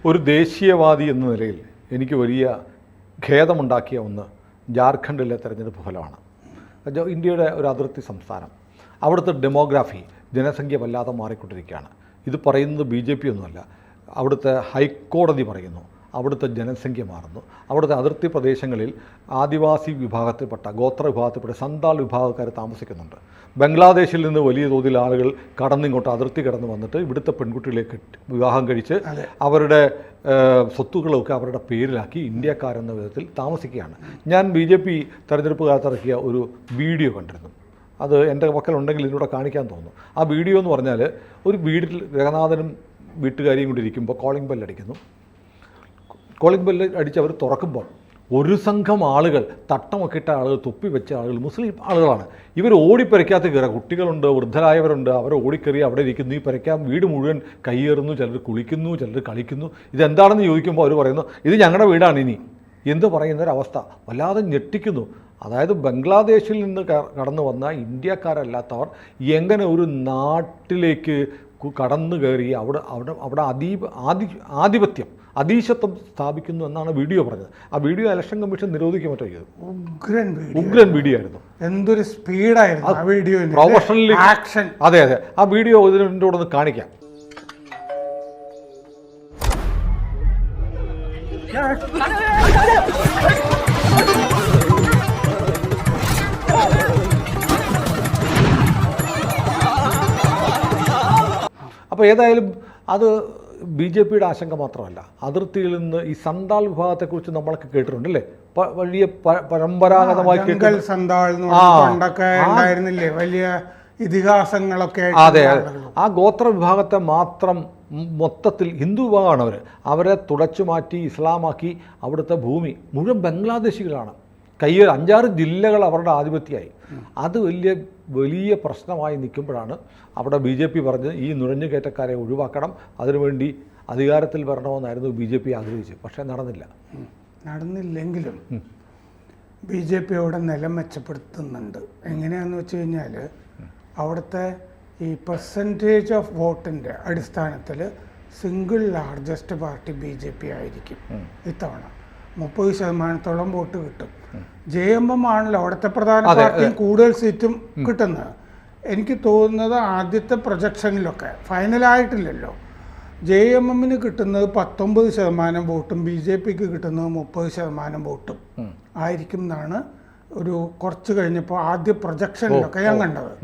ഒരു ദേശീയവാദി എന്ന നിലയിൽ എനിക്ക് വലിയ ഖേദമുണ്ടാക്കിയ ഒന്ന് ജാർഖണ്ഡിലെ തെരഞ്ഞെടുപ്പ് ഫലമാണ്. ഇന്ത്യയുടെ ഒരു അതിർത്തി സംസ്ഥാനം, അവിടുത്തെ ഡെമോഗ്രാഫി, ജനസംഖ്യ വല്ലാതെ മാറിക്കൊണ്ടിരിക്കുകയാണ്. ഇത് പറയുന്നത് BJP ഒന്നുമല്ല, അവിടുത്തെ ഹൈക്കോടതി പറയുന്നു. അവിടുത്തെ ജനസംഖ്യ മാറുന്നു. അവിടുത്തെ അതിർത്തി പ്രദേശങ്ങളിൽ ആദിവാസി വിഭാഗത്തിൽപ്പെട്ട, ഗോത്ര വിഭാഗത്തിൽപ്പെട്ട സന്താൾ വിഭാഗക്കാർ താമസിക്കുന്നുണ്ട്. ബംഗ്ലാദേശിൽ നിന്ന് വലിയ തോതിൽ ആളുകൾ കടന്നിങ്ങോട്ട് അതിർത്തി കടന്ന് വന്നിട്ട് ഇവിടുത്തെ പെൺകുട്ടികളെ വിവാഹം കഴിച്ച് അവരുടെ സ്വത്തുക്കളൊക്കെ അവരുടെ പേരിലാക്കി ഇന്ത്യക്കാരെന്ന വിധത്തിൽ താമസിക്കുകയാണ്. ഞാൻ BJP തെരഞ്ഞെടുപ്പ് കാലത്തിറക്കിയ ഒരു വീഡിയോ കണ്ടിരുന്നു. അത് എൻ്റെ മക്കളുണ്ടെങ്കിൽ ഇതിലൂടെ കാണിക്കാൻ തോന്നുന്നു. ആ വീഡിയോ എന്ന് പറഞ്ഞാൽ, ഒരു വീട്ടിൽ ജഗന്നാഥനും വീട്ടുകാരിയും കൂടി ഇരിക്കുമ്പോൾ കോളിംഗ് ബെല്ലടിക്കുന്നു. കോളിംഗ് ബെല്ല് അടിച്ച് അവർ തുറക്കുമ്പോൾ ഒരു സംഘം ആളുകൾ, തട്ടമൊക്കെ ഇട്ട ആളുകൾ, തൊപ്പി വെച്ച ആളുകൾ, മുസ്ലിം ആളുകളാണ്. ഇവർ ഓടിപ്പരയ്ക്കകത്ത് കയറുക. കുട്ടികളുണ്ട്, വൃദ്ധരായവരുണ്ട്. അവർ ഓടിക്കയറി അവിടെ ഇരിക്കുന്നു. ഈ പരയ്ക്കാൻ വീട് മുഴുവൻ കയ്യേറുന്നു. ചിലർ കുളിക്കുന്നു, ചിലർ കളിക്കുന്നു. ഇതെന്താണെന്ന് ചോദിക്കുമ്പോൾ അവർ പറയുന്നു, ഇത് ഞങ്ങളുടെ വീടാണ് ഇനി എന്ത് പറയുന്നൊരവസ്ഥ വല്ലാതെ ഞെട്ടിക്കുന്നു. അതായത് ബംഗ്ലാദേശിൽ നിന്ന് കടന്നു വന്ന ഇന്ത്യക്കാരല്ലാത്തവർ എങ്ങനെ ഒരു നാട്ടിലേക്ക് കടന്നു കയറി അവിടെ ആധിപത്യം, അധീശത്വം സ്ഥാപിക്കുന്നു എന്നാണ് വീഡിയോ പറഞ്ഞത്. ആ വീഡിയോ ഇലക്ഷൻ കമ്മീഷൻ നിരോധിക്കാൻ പറ്റോ ചെയ്തു. ഉഗ്രൻ വീഡിയോ ആയിരുന്നു. എന്തൊരു സ്പീഡായിരുന്നു ആ വീഡിയോ, പ്രൊഫഷണലി ആക്ഷൻ. അതെ. ആ വീഡിയോ ഇതിൻ്റെ കൂടെ ഒന്ന് കാണിക്കാം. അപ്പോൾ ഏതായാലും അത് BJPയുടെ ആശങ്ക മാത്രമല്ല, അതിർത്തിയിൽ നിന്ന് ഈ സന്താൾ വിഭാഗത്തെക്കുറിച്ച് നമ്മളൊക്കെ കേട്ടിട്ടുണ്ട് അല്ലേ? വലിയ പരമ്പരാഗതമായി വലിയ ഇതിഹാസങ്ങളൊക്കെ. അതെ, ആ ഗോത്ര വിഭാഗത്തെ മാത്രം മൊത്തത്തിൽ ഹിന്ദു വിഭാഗമാണ് അവരെ തുടച്ചു മാറ്റി ഇസ്ലാമാക്കി അവിടുത്തെ ഭൂമി മുഴുവൻ ബംഗ്ലാദേശികളാണ്. 5-6 ജില്ലകൾ അവരുടെ ആധിപത്യമായി. അത് വലിയ പ്രശ്നമായി നിൽക്കുമ്പോഴാണ് അവിടെ BJP പറഞ്ഞ് ഈ നുഴഞ്ഞുകയറ്റക്കാരെ ഒഴിവാക്കണം, അതിനുവേണ്ടി അധികാരത്തിൽ വരണമെന്നായിരുന്നു BJP ആഗ്രഹിച്ചത്. പക്ഷേ നടന്നില്ലെങ്കിലും BJP അവിടെ നിലം മെച്ചപ്പെടുത്തുന്നുണ്ട്. എങ്ങനെയാണെന്ന് വെച്ച് കഴിഞ്ഞാൽ, അവിടുത്തെ ഈ പെർസെൻറ്റേജ് ഓഫ് വോട്ടിൻ്റെ അടിസ്ഥാനത്തിൽ സിംഗിൾ ലാർജസ്റ്റ് പാർട്ടി BJP ആയിരിക്കും ഇത്തവണ. 30% വോട്ട് കിട്ടും. JMM ആണല്ലോ അവിടുത്തെ പ്രധാന പാർട്ടിയും കൂടുതൽ സീറ്റും കിട്ടുന്നത്. എനിക്ക് തോന്നുന്നത് ആദ്യത്തെ പ്രൊജക്ഷനിലൊക്കെ, ഫൈനലായിട്ടില്ലല്ലോ, JMMന് കിട്ടുന്നത് 19% വോട്ടും BJPക്ക് കിട്ടുന്നത് 30% വോട്ടും ആയിരിക്കും എന്നാണ് ഒരു കുറച്ച് കഴിഞ്ഞപ്പോൾ ആദ്യ പ്രൊജക്ഷനിലൊക്കെ ഞാൻ കണ്ടത്.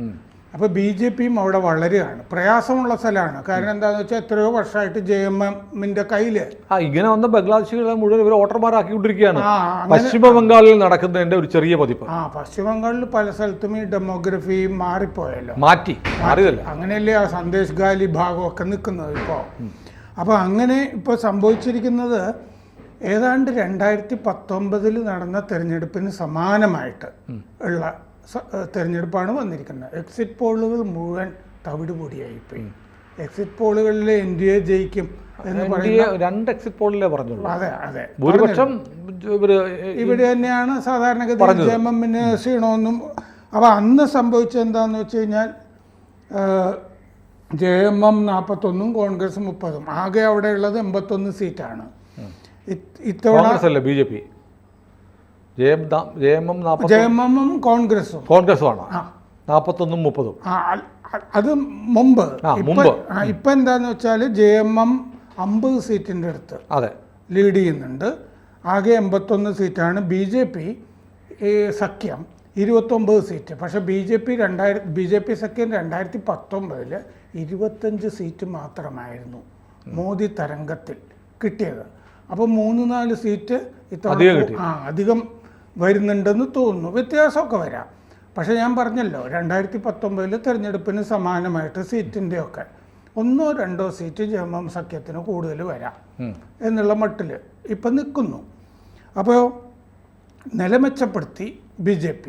അപ്പോൾ BJPയും അവിടെ വളരെയാണ് പ്രയാസമുള്ള സ്ഥലമാണ്. കാരണം എന്താണെന്ന് വെച്ചാൽ എത്രയോ വർഷമായിട്ട് JMMന്റെ കയ്യിൽ ഇങ്ങനെ വന്ന ബംഗ്ലാദേശികളെ മുഴുവൻ ഇവർ വോട്ടർമാരാക്കിക്കൊണ്ടിരിക്കുകയാണ്. പശ്ചിമ ബംഗാളിൽ നടക്കുന്നതിൻ്റെ ഒരു ചെറിയ പതിപ്പ്. പശ്ചിമ ബംഗാളിൽ പല സ്ഥലത്തും ഈ ഡെമോഗ്രഫി മാറിപ്പോയല്ലോ, മാറിയതല്ല. അങ്ങനെയല്ലേ ആ സന്ദേശ് ഗാലി ഭാഗമൊക്കെ നിൽക്കുന്നത് ഇപ്പോൾ. അപ്പോൾ അങ്ങനെ ഇപ്പോൾ സംഭവിച്ചിരിക്കുന്നത് ഏതാണ്ട് 2019 നടന്ന തെരഞ്ഞെടുപ്പിന് സമാനമായിട്ട് ഉള്ള തെരഞ്ഞെടുപ്പാണ് വന്നിരിക്കുന്നത്. എക്സിറ്റ് പോളുകൾ മുഴുവൻ തവിട് പൊടിയായിപ്പോയി. എക്സിറ്റ് പോളുകളിൽ NDA ജയിക്കും എന്ന് പറയുന്നത് 2 എക്സിറ്റ് പോളിലേ പറഞ്ഞുള്ളൂ. അതെ, ഭൂരിപക്ഷം ഇവിടെ തന്നെയാണ് സാധാരണഗതിയിൽ JMMന് ക്ഷീണമെന്നും. അപ്പോൾ അന്ന് സംഭവിച്ചത് എന്താണെന്ന് വെച്ച് കഴിഞ്ഞാൽ, JMM 41, കോൺഗ്രസ് 30. ആകെ അവിടെ ഉള്ളത് 81 സീറ്റാണ്. ഇത്തവണ BJP JMM കോൺഗ്രസുമാണ് 41ഉം 30ഉം. അത് മുമ്പ്. ഇപ്പം എന്താന്ന് വെച്ചാൽ JMM 50 സീറ്റിൻ്റെ അടുത്ത് ലീഡ് ചെയ്യുന്നുണ്ട്. ആകെ 81 സീറ്റാണ്. BJP സഖ്യം 29 സീറ്റ്. പക്ഷേ BJP സഖ്യം 2019 25 സീറ്റ് മാത്രമായിരുന്നു മോദി തരംഗത്തിൽ കിട്ടിയത്. അപ്പോൾ 3-4 സീറ്റ് അധികം വരുന്നുണ്ടെന്ന് തോന്നുന്നു. വ്യത്യാസമൊക്കെ വരാം. പക്ഷേ ഞാൻ പറഞ്ഞല്ലോ, 2019 തെരഞ്ഞെടുപ്പിന് സമാനമായിട്ട് സീറ്റിൻ്റെയൊക്കെ 1-2 സീറ്റ് JMM സഖ്യത്തിന് കൂടുതൽ വരാം എന്നുള്ള മട്ടിൽ ഇപ്പം നിൽക്കുന്നു. അപ്പോൾ നിലമെച്ചപ്പെടുത്തി BJP.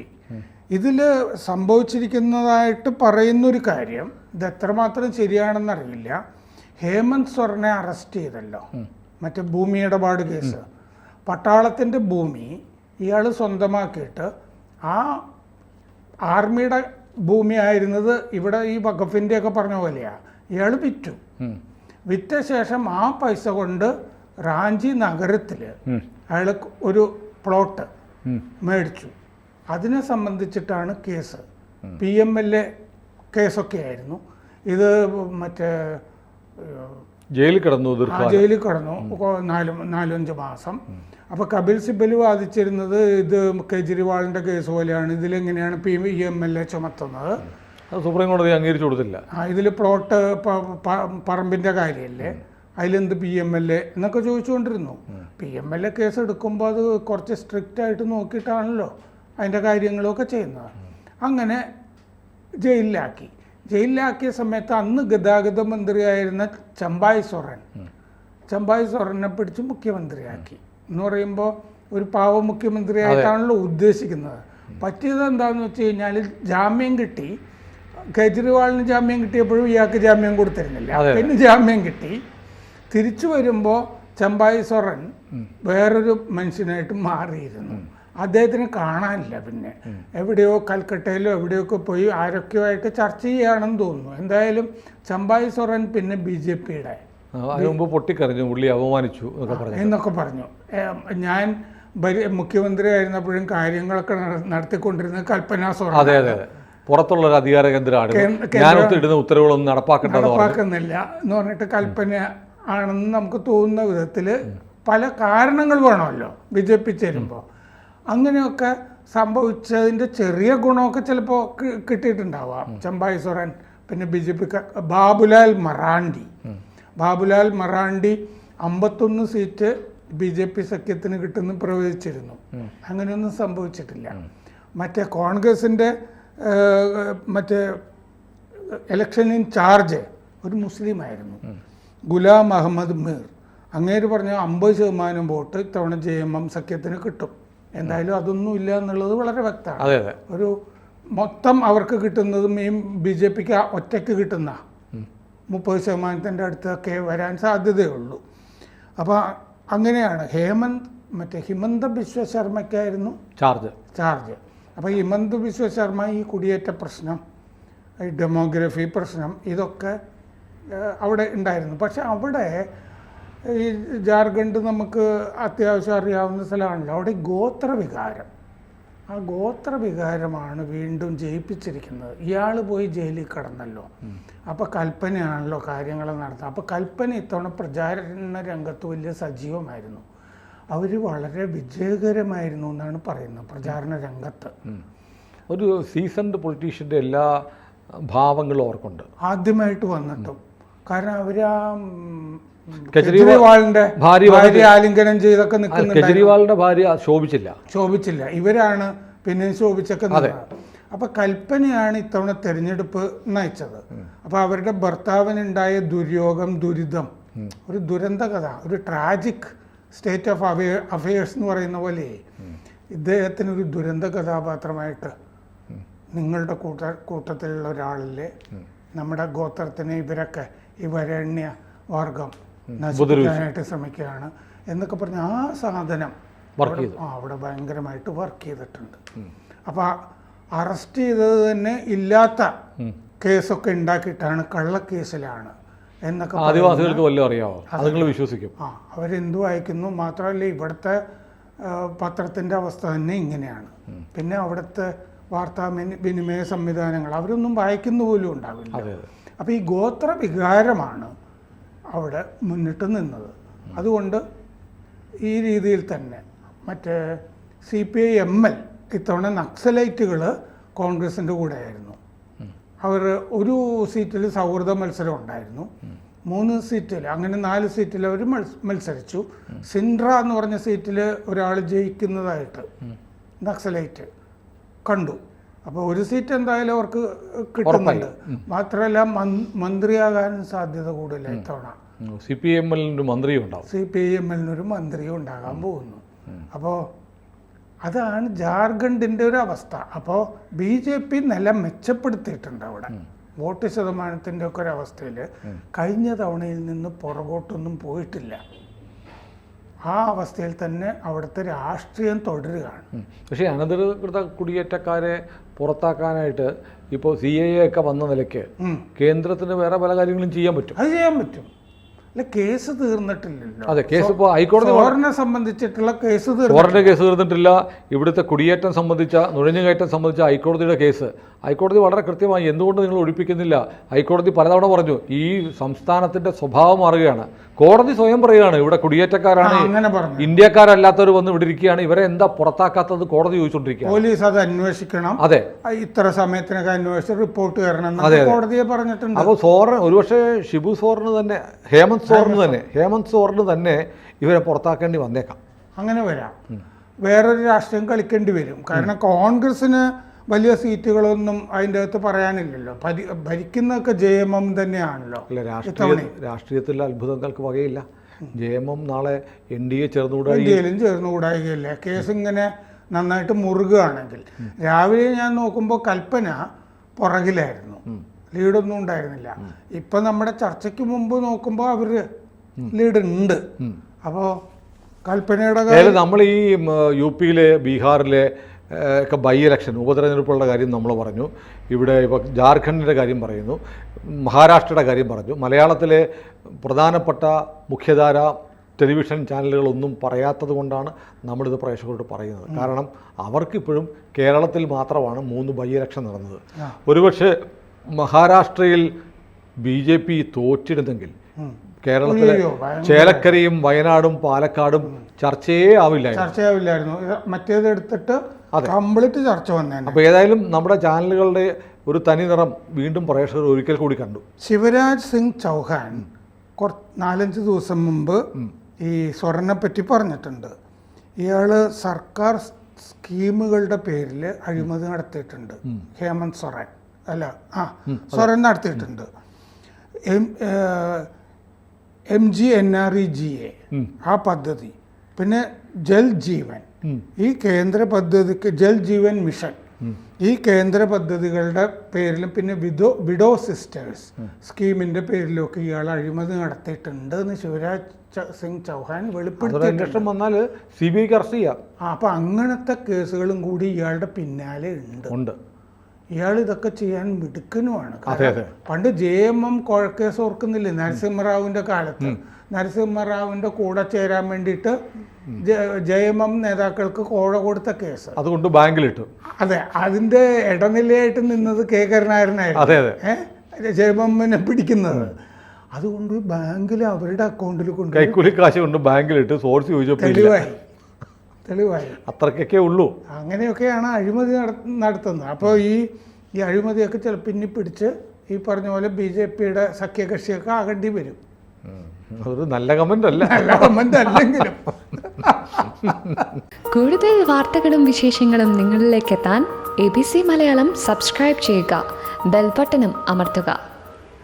ഇതിൽ സംഭവിച്ചിരിക്കുന്നതായിട്ട് പറയുന്നൊരു കാര്യം, ഇത് എത്രമാത്രം ശരിയാണെന്നറിയില്ല. ഹേമന്ത് സോറനെ അറസ്റ്റ് ചെയ്തല്ലോ, മറ്റേ ഭൂമി ഇടപാട് കേസ്. പട്ടാളത്തിൻ്റെ ഭൂമി ഇയാൾ സ്വന്തമാക്കിയിട്ട് ആ ആർമിയുടെ ഭൂമി ആയിരുന്നത് ഇവിടെ ഈ വഖഫിൻ്റെയൊക്കെ പറഞ്ഞ പോലെയാണ്. ഇയാൾ വിറ്റ ശേഷം ആ പൈസ കൊണ്ട് റാഞ്ചി നഗരത്തിൽ അയാൾ ഒരു പ്ലോട്ട് മേടിച്ചു. അതിനെ സംബന്ധിച്ചിട്ടാണ് കേസ്. PMLA കേസൊക്കെ ആയിരുന്നു. ഇത് മറ്റേ ജയിലിൽ കിടന്നു, ജയിലിൽ കിടന്നു 4-5 മാസം. അപ്പോൾ കപിൽ സിബൽ വാദിച്ചിരുന്നത് ഇത് കേജ്രിവാളിൻ്റെ കേസ് പോലെയാണ്, ഇതിലെങ്ങനെയാണ് PMLA ചുമത്തുന്നത്, സുപ്രീം കോടതി അംഗീകരിച്ചു കൊടുത്തില്ല. ഇതിൽ പ്ലോട്ട് പറമ്പിൻ്റെ കാര്യമല്ലേ, അതിലെന്ത് PMLA എന്നൊക്കെ ചോദിച്ചുകൊണ്ടിരുന്നു. PMLA കേസ് എടുക്കുമ്പോൾ അത് കുറച്ച് സ്ട്രിക്റ്റ് ആയിട്ട് നോക്കിയിട്ടാണല്ലോ അതിൻ്റെ കാര്യങ്ങളൊക്കെ ചെയ്യുന്നത്. അങ്ങനെ ജയിലിലാക്കിയ സമയത്ത് അന്ന് ഗതാഗത മന്ത്രിയായിരുന്ന ചമ്പായ് സൊറനെ പിടിച്ച് മുഖ്യമന്ത്രിയാക്കി. എന്ന് പറയുമ്പോൾ ഒരു പാവ മുഖ്യമന്ത്രിയായിട്ടാണല്ലോ ഉദ്ദേശിക്കുന്നത്. പറ്റിയത് എന്താണെന്ന് വെച്ച് കഴിഞ്ഞാൽ ജാമ്യം കിട്ടി. കേജ്രിവാളിന് ജാമ്യം കിട്ടിയപ്പോഴും ഇയാൾക്ക് ജാമ്യം കൊടുത്തിരുന്നില്ല. പിന്നെ ജാമ്യം കിട്ടി. തിരിച്ചു വരുമ്പോൾ ചമ്പായ് സൊറൻ വേറൊരു മനുഷ്യനായിട്ട് മാറിയിരുന്നു. അദ്ദേഹത്തിന് കാണാനില്ല. പിന്നെ എവിടെയോ കൽക്കട്ടയിലോ എവിടെയൊക്കെ പോയി ആരൊക്കെയോ ആയിട്ട് ചർച്ച ചെയ്യുകയാണെന്ന് തോന്നുന്നു. എന്തായാലും ചമ്പായ് സൊറൻ പിന്നെ BJPയുടെ പൊട്ടിക്കറിഞ്ഞു, പുള്ളി അപമാനിച്ചു എന്നൊക്കെ പറഞ്ഞു. ഞാൻ മുഖ്യമന്ത്രി ആയിരുന്നപ്പോഴും കാര്യങ്ങളൊക്കെ നടത്തിക്കൊണ്ടിരുന്നത് കൽപ്പന സൊറൻ. അതെ, പുറത്തുള്ള ഒരു അധികാര കേന്ദ്രമാണ്, ഉത്തരവുകളൊന്നും നടപ്പാക്കുന്നില്ല എന്ന് പറഞ്ഞിട്ട് കൽപ്പന ആണെന്ന് നമുക്ക് തോന്നുന്ന വിധത്തിൽ പല കാരണങ്ങൾ വേണമല്ലോ BJP ചേരുമ്പോൾ. അങ്ങനെയൊക്കെ സംഭവിച്ചതിൻ്റെ ചെറിയ ഗുണമൊക്കെ ചിലപ്പോൾ കിട്ടിയിട്ടുണ്ടാവാം. ചമ്പായ് സൊറൻ പിന്നെ BJP Babulal Marandi 51 seat BJP സഖ്യത്തിന് കിട്ടുന്നു പ്രവചിച്ചിരുന്നു. അങ്ങനെയൊന്നും സംഭവിച്ചിട്ടില്ല. മറ്റേ കോൺഗ്രസിൻ്റെ മറ്റേ ഇലക്ഷൻ ഇൻ ചാർജ് ഒരു മുസ്ലിം ആയിരുന്നു, ഗുലാം അഹമ്മദ് മീർ. അങ്ങേര് പറഞ്ഞ 50% വോട്ട് ഇത്തവണ JMM സഖ്യത്തിന് കിട്ടും. എന്തായാലും അതൊന്നും ഇല്ല എന്നുള്ളത് വളരെ വ്യക്തമാണ്. ഒരു മൊത്തം അവർക്ക് കിട്ടുന്നതും ഈ BJPക്ക് ഒറ്റയ്ക്ക് കിട്ടുന്ന 30% അടുത്തൊക്കെ വരാൻ സാധ്യതയുള്ളൂ. അപ്പോൾ അങ്ങനെയാണ്. ഹിമന്ത ബിശ്വ ശർമ്മയ്ക്കായിരുന്നു ചാർജ്. അപ്പോൾ ഹിമന്ത ബിശ്വ ശർമ്മ ഈ കുടിയേറ്റ പ്രശ്നം, ഈ ഡെമോഗ്രഫി പ്രശ്നം, ഇതൊക്കെ അവിടെ ഉണ്ടായിരുന്നു. പക്ഷെ അവിടെ ഈ ജാർഖണ്ഡ് നമുക്ക് അത്യാവശ്യം അറിയാവുന്ന സ്ഥലമാണല്ലോ. അവിടെ ഗോത്രവികാരം, ആ ഗോത്രവികാരമാണ് വീണ്ടും ജയിപ്പിച്ചിരിക്കുന്നത്. ഇയാൾ പോയി ജയിലിൽ കിടന്നല്ലോ. അപ്പോൾ കൽപ്പനയാണല്ലോ കാര്യങ്ങൾ നടത്തുന്നത്. അപ്പോൾ കൽപ്പന ഇത്തവണ പ്രചാരണ രംഗത്ത് വലിയ സജീവമായിരുന്നു. അവർ വളരെ വിജയകരമായിരുന്നു എന്നാണ് പറയുന്നത് പ്രചാരണ രംഗത്ത്. ഒരു സീസൺഡ് പൊളിറ്റീഷ്യൻ്റെ എല്ലാ ഭാവങ്ങളും അവർക്കുണ്ട് ആദ്യമായിട്ട് വന്നിട്ടും. കാരണം അവർ ആ കേജ്രിവാളിന്റെ ഭാര്യ ആലിംഗനം ചെയ്തൊക്കെ നിൽക്കുന്നുണ്ട്. കേജ്രിവാളിന്റെ ഭാര്യ ശോഭിച്ചില്ല. ഇവരാണ് പിന്നെ ശോഭിച്ചൊക്കെ നിന്നത്. അപ്പൊ കൽപ്പനയാണ് ഇത്തവണ തെരഞ്ഞെടുപ്പ് നയിച്ചത്. അപ്പൊ അവരുടെ ഭർത്താവിനുണ്ടായ ദുരിതം, ഒരു ദുരന്ത കഥ, ഒരു ട്രാജിക് സ്റ്റേറ്റ് ഓഫ് അഫയേഴ്സ് എന്ന് പറയുന്ന പോലെ ഇദ്ദേഹത്തിന് ഒരു ദുരന്ത കഥാപാത്രമായിട്ട് നിങ്ങളുടെ കൂട്ടത്തിലുള്ള ഒരാളിലെ നമ്മുടെ ഗോത്രത്തിനെ ഇവരൊക്കെ ഈ വരേണ്യ വർഗം നശിപ്പിക്കാനായിട്ട് ശ്രമിക്കുകയാണ് എന്നൊക്കെ പറഞ്ഞ് ആ സാധനം അവിടെ ഭയങ്കരമായിട്ട് വർക്ക് ചെയ്തിട്ടുണ്ട്. അപ്പോൾ അറസ്റ്റ് ചെയ്തത് തന്നെ ഇല്ലാത്ത കേസൊക്കെ ഉണ്ടാക്കിയിട്ടാണ്, കള്ളക്കേസിലാണ് എന്നൊക്കെ ആദിവാസികൾക്ക് വല്ലതും അറിയാമോ? അതുങ്ങൾ വിശ്വസിക്കും. അവരെന്തു വായിക്കുന്നു. മാത്രമല്ല ഇവിടുത്തെ പത്രത്തിൻ്റെ അവസ്ഥ തന്നെ ഇങ്ങനെയാണ്. പിന്നെ അവിടുത്തെ വാർത്താവിനിമയ സംവിധാനങ്ങൾ അവരൊന്നും വായിക്കുന്ന പോലും ഉണ്ടാവില്ല. അപ്പോൾ ഈ ഗോത്ര വികാരമാണ് അവിടെ മുന്നിട്ട് നിന്നത്. അതുകൊണ്ട് ഈ രീതിയിൽ തന്നെ മറ്റേ CPI-ML ഇത്തവണ നക്സലൈറ്റുകൾ കോൺഗ്രസിൻ്റെ കൂടെയായിരുന്നു. അവർ ഒരു സീറ്റിൽ സൗഹൃദ മത്സരം ഉണ്ടായിരുന്നു. 3 സീറ്റിൽ, അങ്ങനെ 4 സീറ്റിൽ അവർ മത്സരിച്ചു. സിൻഡ്ര എന്ന് പറഞ്ഞ സീറ്റിൽ ഒരാൾ ജയിക്കുന്നതായിട്ട് നക്സലൈറ്റ് കണ്ടു. അപ്പോൾ ഒരു സീറ്റ് എന്തായാലും അവർക്ക് കിട്ടുന്നുണ്ട്. മാത്രമല്ല മന്ത്രിയാകാൻ സാധ്യത കൂടുതൽ ഇത്തവണ. CPI-MLനൊരു മന്ത്രിയും ഉണ്ടാകാൻ പോകുന്നു. അപ്പോൾ അതാണ് ജാർഖണ്ഡിൻ്റെ ഒരു അവസ്ഥ. അപ്പോൾ BJP നില മെച്ചപ്പെടുത്തിയിട്ടുണ്ട് അവിടെ. വോട്ട് ശതമാനത്തിൻ്റെ ഒക്കെ ഒരു അവസ്ഥയിൽ കഴിഞ്ഞ തവണയിൽ നിന്ന് പുറകോട്ടൊന്നും പോയിട്ടില്ല. ആ അവസ്ഥയിൽ തന്നെ അവിടുത്തെ രാഷ്ട്രീയം തുടരുകയാണ്. പക്ഷേ അനധികൃത കുടിയേറ്റക്കാരെ പുറത്താക്കാനായിട്ട് ഇപ്പോൾ CAA ഒക്കെ വന്ന നിലയ്ക്ക് കേന്ദ്രത്തിന് വേറെ പല കാര്യങ്ങളും ചെയ്യാൻ പറ്റും. അത് ചെയ്യാൻ പറ്റും. അല്ല, കേസ് തീർന്നിട്ടില്ലല്ലോ. അതെ, കേസ് ഇപ്പോൾ ഹൈക്കോടതി ഫോറിനെ സംബന്ധിച്ചിട്ടുള്ള കേസ് ഫോറിൻ്റെ കേസ് തീർന്നിട്ടില്ല. ഇവിടുത്തെ കുടിയേറ്റം സംബന്ധിച്ച, നുഴഞ്ഞുകയറ്റം സംബന്ധിച്ച ഹൈക്കോടതിയുടെ കേസ്, ഹൈക്കോടതി വളരെ കൃത്യമായി എന്തുകൊണ്ട് നിങ്ങൾ ഒഴിപ്പിക്കുന്നില്ല, ഹൈക്കോടതി പലതവണ പറഞ്ഞു ഈ സംസ്ഥാനത്തിൻ്റെ സ്വഭാവം മാറുകയാണ്. കോടതി സ്വയം പറയുകയാണ് ഇവിടെ കുടിയേറ്റക്കാരാണ്, അങ്ങനെ പറഞ്ഞു, ഇന്ത്യക്കാരല്ലാത്തവർ വന്ന് ഇവിടെ ഇരിക്കുകയാണ്, ഇവരെ എന്താ പുറത്താക്കാത്തത് കോടതി ചോദിച്ചുകൊണ്ടിരിക്കുക. പോലീസ് അത് അന്വേഷിക്കണം, അതെ, ഇത്ര സമയത്തിനൊക്കെ അന്വേഷിച്ച് റിപ്പോർട്ട് തരണം, കോടതിയെ പറഞ്ഞിട്ടുണ്ട്. അപ്പോൾ സോറൻ ഒരുപക്ഷെ ഷിബു സോറിന് തന്നെ, ഹേമന്ത് സോറിന് തന്നെ ഇവരെ പുറത്താക്കേണ്ടി വന്നേക്കാം. അങ്ങനെ വരാം. വേറൊരു രാഷ്ട്രീയം കളിക്കേണ്ടി വരും. കാരണം കോൺഗ്രസിന് വലിയ സീറ്റുകളൊന്നും അതിൻ്റെ അകത്ത് പറയാനില്ലല്ലോ. ഭരിക്കുന്നതൊക്കെ JMM തന്നെയാണല്ലോ. രാഷ്ട്രീയത്തിൽ അത്ഭുതങ്ങൾക്ക് വകയില്ല. JMM നാളെ NDA ചേർന്നുകൂടായികയില്ല. കേസ് ഇങ്ങനെ നന്നായിട്ട് മുറുകുകയാണെങ്കിൽ. രാവിലെ ഞാൻ നോക്കുമ്പോൾ കൽപ്പന പുറകിലായിരുന്നു, ലീഡൊന്നും ഉണ്ടായിരുന്നില്ല. ഇപ്പം നമ്മുടെ ചർച്ചയ്ക്ക് മുമ്പ് നോക്കുമ്പോൾ അവർ ലീഡ് ഉണ്ട്. അപ്പോൾ കൽപ്പനയുടെ നമ്മൾ ഈ UP-ലെ ബീഹാറിലെ ഒക്കെ ബൈ ഇലക്ഷൻ ഉപതെരഞ്ഞെടുപ്പുകളുടെ കാര്യം നമ്മൾ പറഞ്ഞു. ഇവിടെ ഇപ്പോൾ ജാർഖണ്ഡിൻ്റെ കാര്യം പറയുന്നു, മഹാരാഷ്ട്രയുടെ കാര്യം പറഞ്ഞു. മലയാളത്തിലെ പ്രധാനപ്പെട്ട മുഖ്യധാര ടെലിവിഷൻ ചാനലുകളൊന്നും പറയാത്തത് കൊണ്ടാണ് നമ്മളിത് പ്രേക്ഷകരോട് പറയുന്നത്. കാരണം അവർക്കിപ്പോഴും കേരളത്തിൽ മാത്രമാണ് 3 ബൈ ഇലക്ഷൻ നടന്നത്. ഒരുപക്ഷെ മഹാരാഷ്ട്രയിൽ BJP തോറ്റിരുന്നെങ്കിൽ കേരളത്തിലെ ചേലക്കരയും വയനാടും പാലക്കാടും ചർച്ചയേ ആവില്ലായിരുന്നു. മറ്റേത് എടുത്തിട്ട് കംപ്ലീറ്റ് ചർച്ച വന്നേ. അപ്പോൾ ഏതായാലും നമ്മുടെ ചാനലുകളുടെ ഒരു തനി നിറം വീണ്ടും പ്രേക്ഷകർ ഒരിക്കൽ കൂടി കണ്ടു. ശിവരാജ് സിംഗ് ചൗഹാൻ 4-5 ദിവസം മുമ്പ് ഈ സ്വർണ്ണെ പറ്റി പറഞ്ഞിട്ടുണ്ട്. ഇയാൾ സർക്കാർ സ്കീമുകളുടെ പേരിൽ അഴിമതി നടത്തിയിട്ടുണ്ട്. ഹേമന്ത് സോറൻ സോറൻ നടത്തിയിട്ടുണ്ട്. MGNREGA ആ പദ്ധതി, പിന്നെ ജൽ ജീവൻ, ഈ കേന്ദ്ര പദ്ധതിക്ക് ജൽ ജീവൻ മിഷൻ, ഈ കേന്ദ്ര പദ്ധതികളുടെ പേരിലും പിന്നെ വിഡോ സിസ്റ്റേഴ്സ് സ്കീമിന്റെ പേരിലൊക്കെ ഇയാൾ അഴിമതി നടത്തിയിട്ടുണ്ട് എന്ന് ശിവരാജ് സിംഗ് ചൗഹാൻ വെളിപ്പെടുത്തി. വന്നാൽ CBIക്ക് അറസ്റ്റ് ചെയ്യാം. അപ്പൊ അങ്ങനത്തെ കേസുകളും കൂടി ഇയാളുടെ പിന്നാലെ ഉണ്ട്. ഇയാൾ ഇതൊക്കെ ചെയ്യാൻ മിടുക്കനുമാണ്. പണ്ട് JMM കോഴക്കേസ് ഓർക്കുന്നില്ലേ, നരസിംഹറാവുവിന്റെ കാലത്ത് നരസിംഹറാവുവിന്റെ കൂടെ ചേരാൻ വേണ്ടിയിട്ട് JMM നേതാക്കൾക്ക് കോഴ കൊടുത്ത കേസ്, അതുകൊണ്ട് ബാങ്കിലിട്ടു. അതെ, അതിന്റെ ഇടനിലയായിട്ട് നിന്നത് K കരുണാകരനായിരുന്നു. JMM പിടിക്കുന്നത്. അതുകൊണ്ട് ബാങ്കിൽ അവരുടെ അക്കൗണ്ടിൽ കൊണ്ട് കൈക്കൂലി കാശ് കൊണ്ട് ബാങ്കിലിട്ട് സോഴ്സ് ചോദിച്ചപ്പോൾ തെളിവായി. അത്രക്കൊക്കെ ഉള്ളൂ. അങ്ങനെയൊക്കെയാണ് അഴിമതി നടത്തുന്നത്. അപ്പോൾ ഈ അഴിമതിയൊക്കെ ചിലപ്പോൾ ഇനി പിടിച്ച് ഈ പറഞ്ഞ പോലെ BJPയുടെ സഖ്യകക്ഷിയൊക്കെ ആകേണ്ടി വരും. അതൊരു നല്ല കമന്റ് അല്ല. അല്ലെങ്കിലും കൂടുതൽ വാർത്തകളും വിശേഷങ്ങളും നിങ്ങളിലേക്ക് എത്താൻ ABC മലയാളം സബ്സ്ക്രൈബ് ചെയ്യുക, ബെൽ ബട്ടണും അമർത്തുക.